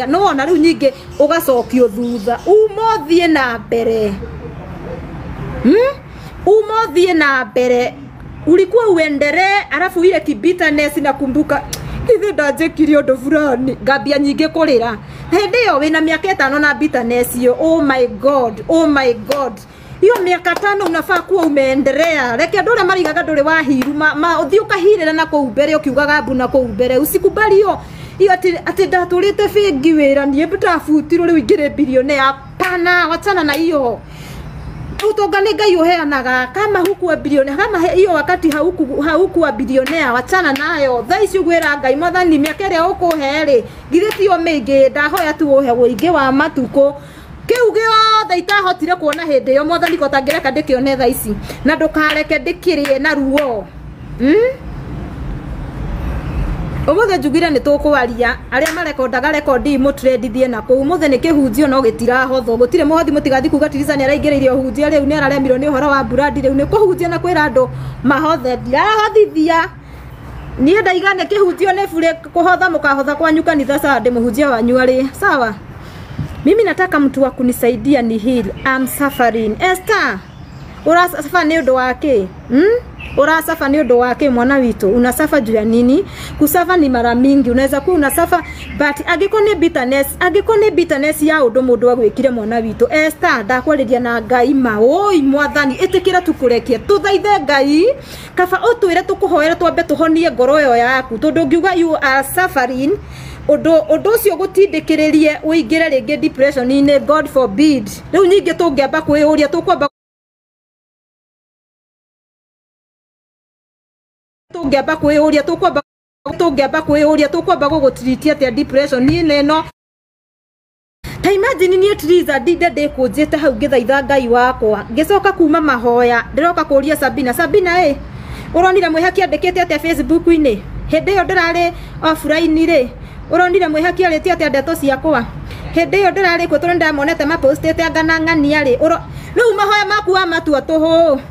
no na riu nyingi ugacokio thutha umothie na mbere umothie na mbere ulikuwa uendelee alafu ile bitterness nakumbuka ithe ndajekirio ndo fulani ngambia nyingi kurira hindi yo wina miaka 5 na bitterness yo oh my god hiyo miaka 5 unafaa kuwa umeendelea reke ndore marigaga ndore wahiru uthi ukahirira na kou mbere ukiugaga mbuna kou mbere usikubali hiyo ati ndaturite bengi wira nie butafutirwo riu ingire billionaire pana wachana na hiyo utongane ngai uheanaga kama hukuwa billionaire kama hiyo wakati haukuwa billionaire wachana nayo thaici gwira ngai mwathani miaka ĩrĩa ukuhere ngirĩti o mĩingĩ ndahoya tu uhe ũingĩ wa matuko kiu giothe itahotire kuona hindi yo mwathani ko tangireka ndikione thaici na ndukareke ndikirie na ruo umuthe njugire ni tukwaria aria marekondaga rekondi mu trendithie na kou muthe ni kihunjio no gitirahothwo gutire muhothi mutigathi kuga Tiriza ni araingiririo hunjia riu ni araremirwo ni uhoro wa burandi riu ni kuhunjia na kwira andu mahothe ndirahothithia ni ndaigane kihunjio ni bure kuhotha mukahotha kwanyu kanitha Sunday muhunjia wanyu ari sawa. Mimi nataka mtu wa kunisaidia ni heal. I'm suffering. Esther, urasafa ni undu wake? Urasafa ni undu wake mwana witu? Unasafa juu ya nini? Kusafa ni mara mingi. Unaweza kuwa unasafa but agikone bitterness ya undu mundu agwikire mwana witu. Esther, ndakwariria na Ngai ma. Oi mwathani, itikira tukurekie. Tuthaithe Ngai. Kaba utwire tukuhoera twambe tuhonie ngoro yo yaku. Tondu ngiuga you are suffering. Odo cio gutindikiririe uingire ringi depression ine God forbid. Riu nyingi tungiamba kwiuria tukwamba gugutreatia tia depression ine no. Ta imagine ni Tiriza ndinde ndikunjite hau ngithaitha Ngai wakwa ngicoka kuma mahoya ndiroka kuria Sabina uronire mwihaki andikite atia Facebook ine hindi yo ndirari offline ri uronire mwihaki ariti atia ndeto ciakwa hindi yo ndirari ku turonda monete ma postete angana ngania ri riu mahoya maku wa matua tuhu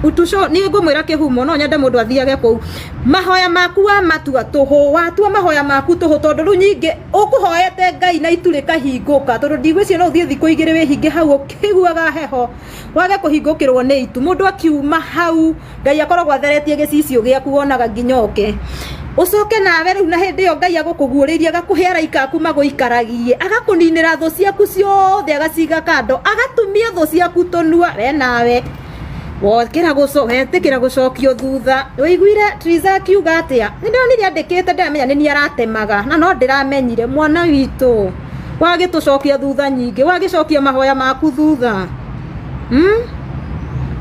utusho ni ngumwira kihumo no nyende mundu athiage kou mahoya maku wa matua tuhu watua mahoya maku tuhu tondu ru nyingi ukuhoete Ngai na ituri kahinguka tondu ndigwicio no uthie thiku igire we hinge hau ukiguaga heho wage kuhingukirwo ni itu mundu akiuma hau Ngai akoragwo atheretie gicicio giaku wonaga nginyoke ucoke nawe riu na hindi yo Ngai agukuguriria agakuhe araika aku maguikaragie agakuninira thu ciaku ciothe agaciga kando agatumia thu ciaku tonua we nawe wokira gucokio thutha wiguire Tiriza kiuga atia ndonire andikite ndamenya ni aratemaga na no ndiramenyire mwana witu wagitucokia thutha nyingi wagicokia mahoya maku thutha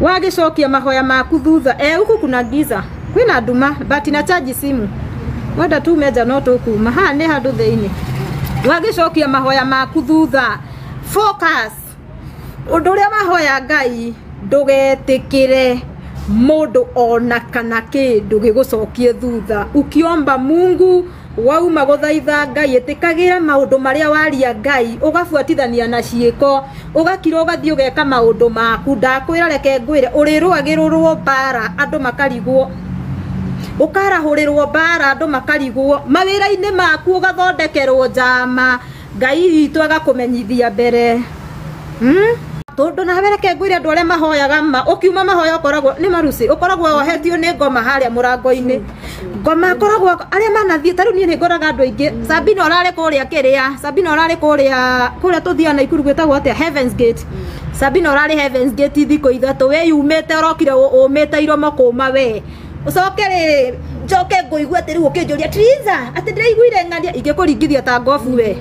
wagicokia mahoya maku thutha huku kuna giza kwina nduma but na charge simu wenda tu meja no tukuma ha ni handu theini wagicokia mahoya maku thutha focus undu ria mahoya Ngai ndugetikire mundu ona kana kindu gigucokie thutha ukiomba Mungu wauma guthaitha Ngai itikagira maundu maria waria Ngai ugafuatithania na ciiko ugakira ugathie ugeka maundu maku ndakwira reke ngwire urirwagirurwo bara andu makarigwo ukarahurirwo bara andu makarigwo mawira-ini maku ugathondekerwo njama Ngai witu agakumenyithia mbere tondu na bereke ngwire andu aria mahoyaga ukiuma mahoya ukoragwo ni maruci ukoragwo ohetio ni ngoma haria murango-ini ngoma ukoragwo aria manathie taru ni ngoraga andu aingi Sabina orare kuria kiria Sabina orare kuria tuthia na ikuru gwetagwo atia Heaven's Gate Sabina orare Heaven's Gate thiko ithatu we yumete orokire umete iromo kuma we ucokere njoke nguigua ati riu ukinjuria Tiriza ati ndiraiguire ng'ania ingikuringithia ta ngobu we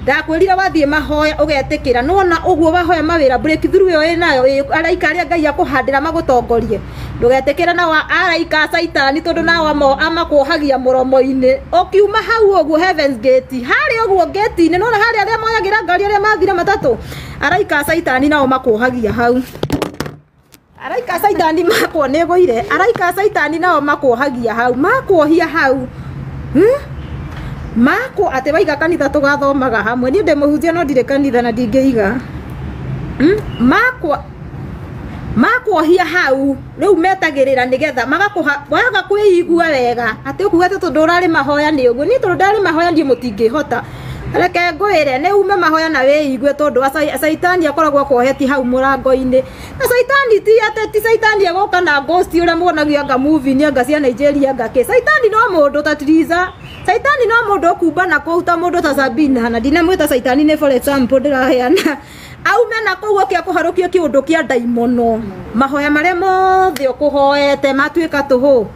ndakwirira wathie mahoya ugetikira nona uguo wahoya mawira breakthrough yo nayo araika aria Ngai akuhandira magutongorie ndugetikira na wa araika Saitani tondu nawa amakuhagia muromo-ini ukiuma hau uguo Heaven's Gate hari uguo gate-ini nona hari aria moyagira ngari aria mathire matatu araika Saitani nao makuhagia hau araika Saitani makwo negoire araika Saitani nao makuhagia hau makuohia hau mako ate baiga kanitha tugathomaga hamwe ni ndemuhunjia no ndire kanitha na ndingeiga mako makuohia hau riu metagirira nigetha magakuha waga kwĩigua wega ati ukugate tondu urari mahoya ni uguo ni tondu ndari mahoya ndi mutingihota reke ngwire ni ume mahoya na wĩigue tondu saitani akoragwo kuoheti hau murango-ini na saitani ti saitani agoka na ghost uria muonagia anga movie ni anga cia Nigeria anga ke saitani no mundu ta Triza saitani no mundu kumba na kuuta mundu ta Sabina na ndinamwita saitani ni for example ndiraheana aume na kuo kia kuharukia kiundu kia daimono mahoya maria mothe ukuhoete matuika tuhu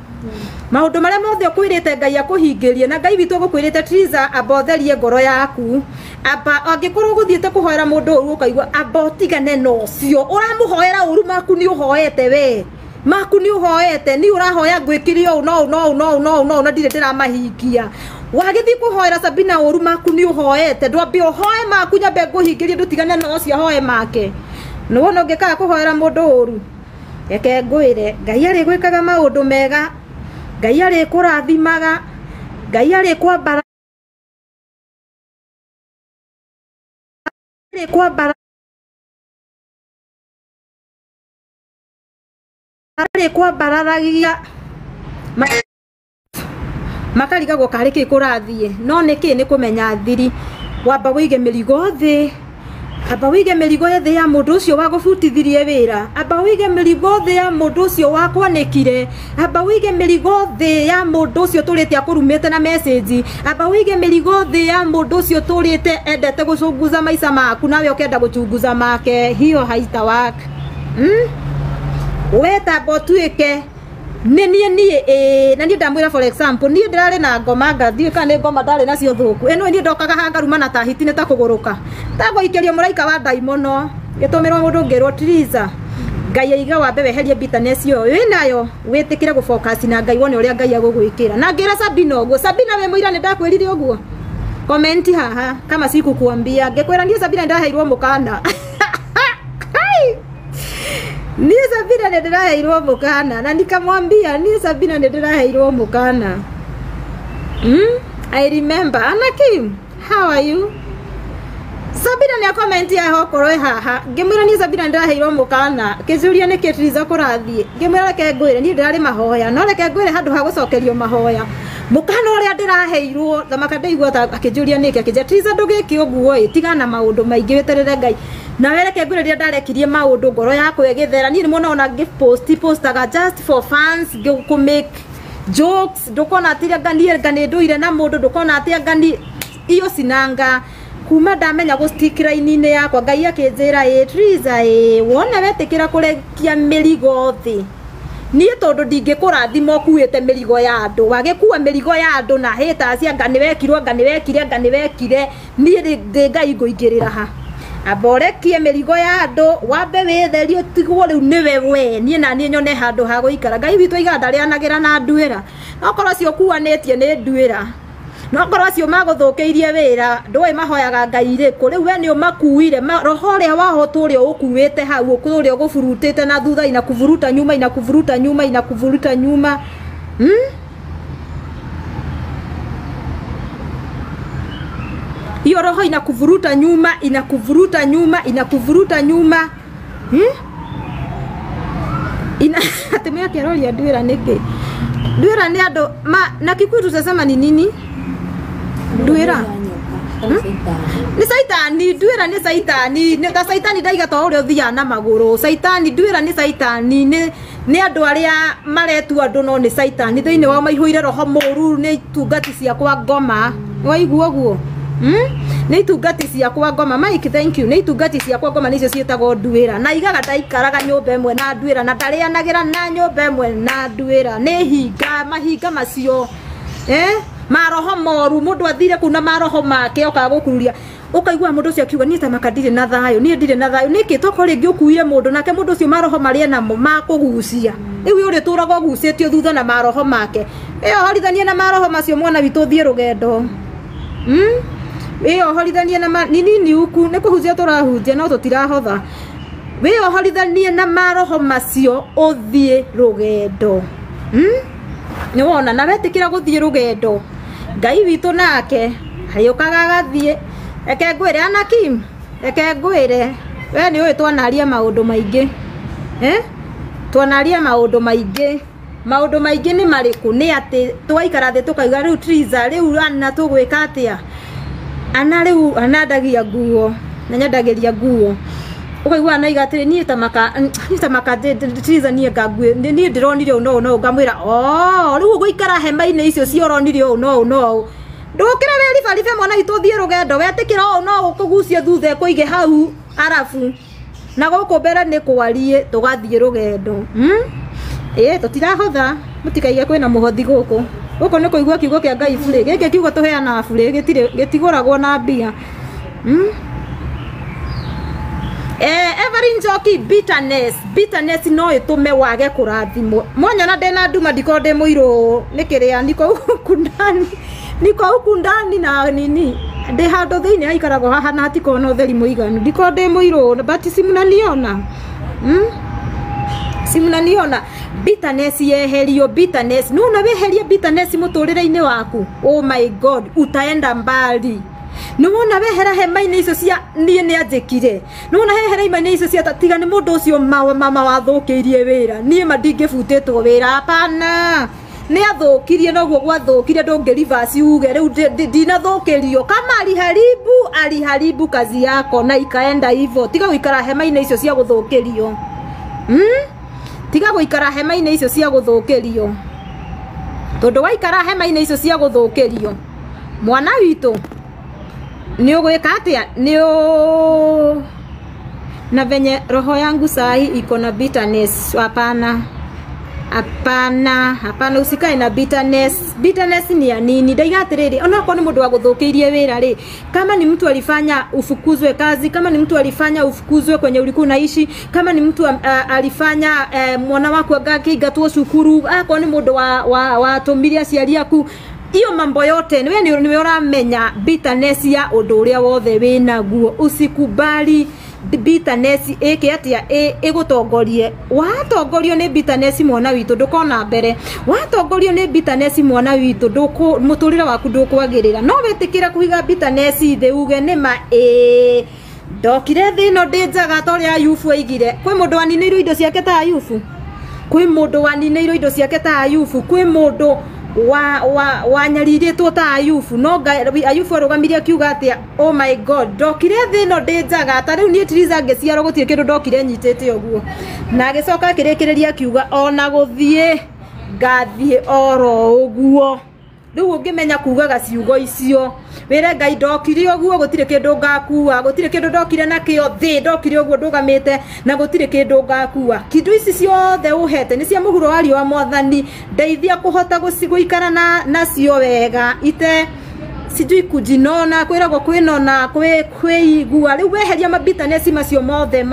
maundu maria mothe ukwirite Ngai akuhingirie na Ngai witu gukwirite Triza abotherie ngoro yaku aba angikorwo guthiete kuhoera mundu uru ukaigua abotigane no cio uramuhoera uru maku ni uhoete we maku ni uhoete ni urahoya ngwikirio no na ndire ndiramahingia wagithi kuhoera Sabina uru maku ni uhoete ndwambe uhoe maku nyambe nguhingirie ndutigane no cio hoe make no wona ngikaga kuhoera mundu uru reke ngwire Ngai ari gwikaga maundu mega Ngai ari kurathimaga Ngai ari kwambara ari kwambararagia makarigagwo kari ki kurathie no niki ni kumenya thiri wamba wige mirigo thi aba wige mirigo thi ya mundu ucio wa gubutithirie wira aba wige mirigo thi ya mundu ucio wa kwanikire aba wige mirigo thi ya mundu ucio turite akurumite na message aba wige mirigo thi ya mundu ucio turite endete gucunguza maica maku nawe ukenda guchunguza make hiyo haita work weta botuike nie na nie ndamwira for example nie ndirari na ngoma ngathie kana ngoma ndari nacio thuku eno nie ndokaga hangaruma na tahitine ta kuguruka tago ikerio muraika wa daimono gitumirwo mundu ngirwo Triza Ngai aiga wambe weherie bitterness yo winayo witikire gufocus na Ngai wone uria Ngai agugwikira na ngira Sabina uguo Sabina we muira ni ndakwirire uguo comment haha kama sikukuambia ngekwira ndie Sabina ndaheirwo mukana ni Sabina ndiraheirwo mukana na nikamwambia ni Sabina ndiraheirwo mukana I remember Anakim how are you Sabina ni comment ya hokoro haha ngimwira ni Sabina ndiraheirwo mukana kizuria ni Triza kurathie ngimwira reke ngwire ni ndirari mahoya no reke ngwire handu ha gucokerio mahoya mukana uria ndiraheirwo thamaka ndaigua akijuria niki akija Triza ndugiki uguo tigana maundu maingi weterere Ngai na wereke ngwire ria ndarekirie maundu ngoro yako egithera ni mona ona postaga just for fans ku make jokes ndukona atira ngani nduire na mundu ndukona atira ngani iyo sinanga kuma ndamenya go stick line-ine yakwa Ngai akinjira Triza wona wetikira kurekia mirigo thi ni tondu ndingikurathima kuite mirigo ya andu wagikuwa mirigo ya andu na haters ngani wekire ni ndi Ngai nguingirira ha aborekie mirigo ya andu wambe witherio tigwo riu niwe we nie na nie nyone handu ha guikara Ngai witu iganda rianagira na nduira okorwo cio kuanitie ni nduira no korwo cio maguthukeirie wira ndui mahoyaga Ngai riku riu we ni umakuire roho ria wahotwo ria ukuwite hau ukuria gufurutite na thutha inakuvuruta nyuma hiyo roho inakuvuruta nyuma atemea kiaroli ya nduira niki nduira ni andu na Kikuyu tutasema ni nini nduira ni saitani nduira ni saitani ni ta saitani ndaiga to uria uthia na maguru saitani nduira ni saitani ni andu aria maretu andu no ni saitani thiini wa maihuire roho muru ni tungati ciakwa ngoma waigua guo ni itungati ciakwa ngoma Mike thank you ni itungati ciakwa ngoma nicio cietagwo nduira na igaga ndaikaraga nyumba imwe na nduira na ndarianagira na nyumba imwe na nduira ni mahinga macio maroho moru mundu athire kuna maroho make okaga gukururia ukaigua mundu ucio akiuga ni ta makadire na thayo ni ndire na thayo niki toko ringi ukuire mundu nake mundu ucio maroho maria namo makugucia riu uri turaga gucetio thutha na maroho make horithanie na maroho macio mwana witu thie rugendo horithanie na nini uku ne kuhuzia turahunjia no tutirahotha horithanie na maroho macio uthie rugendo ni wona na wetikira guthie rugendo Ngai witu nake hayukaga gathie eke ngwire Anakim eke ngwire we ni uyi twanaria maundu maingi Twanaria maundu maingi ni mariku ni ati twaikara thi tukaiga riu Triza riu ana tugwika atia ana riu anadagia nguo na nyadagiria nguo ukaigua na igatire ni tamaka Triza ni ngagwe ni ndironire no ngamwira riu guikara hema-ini icio cioronire no ndukira we rifa mwana ituthie rugendo wetikira no kugucia thutha kuige hau arafu na guku mbere ni kwarie tugathie rugendo tutirahotha mutikaige kwina muhothi guku ni kuigua kiugo kia Ngai bure giki kiugo tuheana bure gitiguragwo na mbia Every Njoki bitterness no itume wage kurathimo mwanyona ndena nduma ndikode muiro nikiria niko huku ndani na nini ndi hando thiini aikarago haha na hatikona utheri muiganu ndikode muiro but simunaniona simunaniona bitterness yeherio bitterness nuna weheria bitterness muturire-ini waku oh my god utaenda mbali nuona wehera hema-ini icio cia nie ni anjikire nuona hehera hema-ini icio cia tiga ni mundu ucio mama wathukirie wira nie mandingifutitwo wira hapana ni athukirie noguo gwathukirie ndungi reverse uge riu ndinathukirio kama aliharibu kazi yako na ikaenda hivyo tiga guikara hema-ini icio cia guthukirio tiga guikara hema-ini icio cia guthukirio tondu waikara hema-ini icio cia guthukirio mwana witu ni ugwika atia ni na venye roho yangu sahi iko na bitterness hapana usikae na bitterness ni ya nini ndaigatiriri onako ni mundu wa guthukirie wira ri kama ni mtu alifanya ufukuzwe kazi kama ni mtu alifanya ufukuzwe kwenye ulikuwa unaishi kama ni mtu alifanya mwana wako agakigatwo cukuru ako ni mundu wa tumiria aciari aku iyo mambo yote niwe uramenya bitterness ya undu uria wothe winaguo usikubali bitterness atia igutongorie watongorio ni bitterness mwana witu ndukona mbere watongorio ni bitterness mwana witu muturira waku ndukwagirira no wetikira kuiga bitterness thi uge nima ndokire thino ndinjaga tori Ayubu aigire kwi mundu waninirwo indo ciake ta Ayubu kwi mundu waninirwo indo ciake ta Ayubu kwi mundu wanyariritwo ta Ayubu no Ayubu arugamirie kiuga atia oh my god ndokire thino ndinjaga ta riu nie Triza ngeciaro gutire kindu ndokire nyitete uguo na agicoka kirikiriria kiuga ona guthie ngathie oro uguo riu ungimenya kugaga ciugo icio wire Ngai ndokire uguo gutire kindu ngakua gutire kindu ndokire nakio thi ndokire uguo ndugamite na gutire kindu ngakua kindu ici ciothe uhete ni cia muhuro wa riwa Mwathani ndeithia kuhota guciguikara nacio wega ite sijui kujinona kwiragwo kwinona kwigua riu weheria mabitterness macio mothe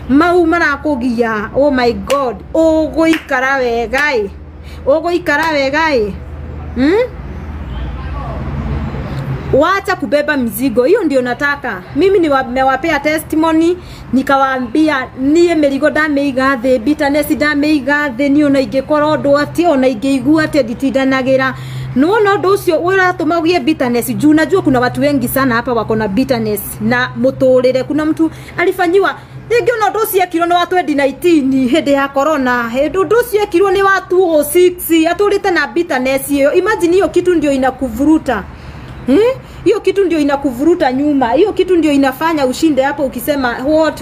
mau marakugia oh my god uguikara wega wacha kubeba mizigo hiyo ndio nataka mimi nimewapea testimony nikawaambia nie merigo ndameiga thi bitterness ndameiga thi ni ona ingekora ndu ati ona ingeigua ati nditindanagira no ndo ucio uratuma ugie bitterness juu najua kuna watu wengi sana hapa wako na bitterness na muturire kuna mtu alifanyiwa Ndio no dosi kilo ni watu 2019 hede ya corona hedo dosi kilo ni watu 06 aturite na bitterness hiyo imagine hiyo kitu ndio inakuvuruta hiyo kitu ndio inakuvuruta nyuma hiyo kitu ndio inafanya ushinde hapo ukisema what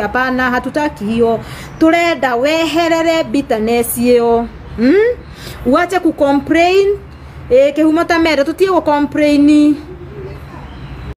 hapana hatutaki hiyo turenda weherere bitterness hiyo uache ku complain kehumata mere tutie ku complain